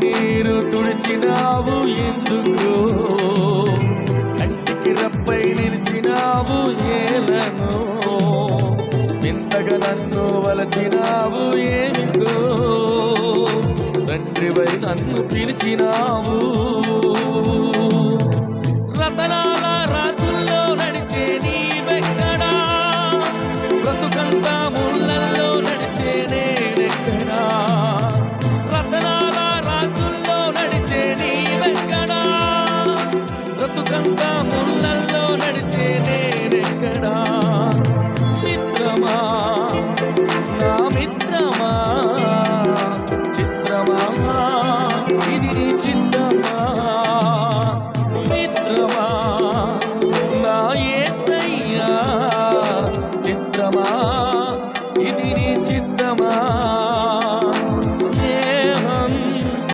కన్నీరు తుడిచినావు ఎందుకు, కంటికి రప్పై నిలిచినావు ఏలను, ఇంతగా నన్ను వలచినావు ఏమికో, తండ్రివై నన్ను పిలిచినావు. రతనా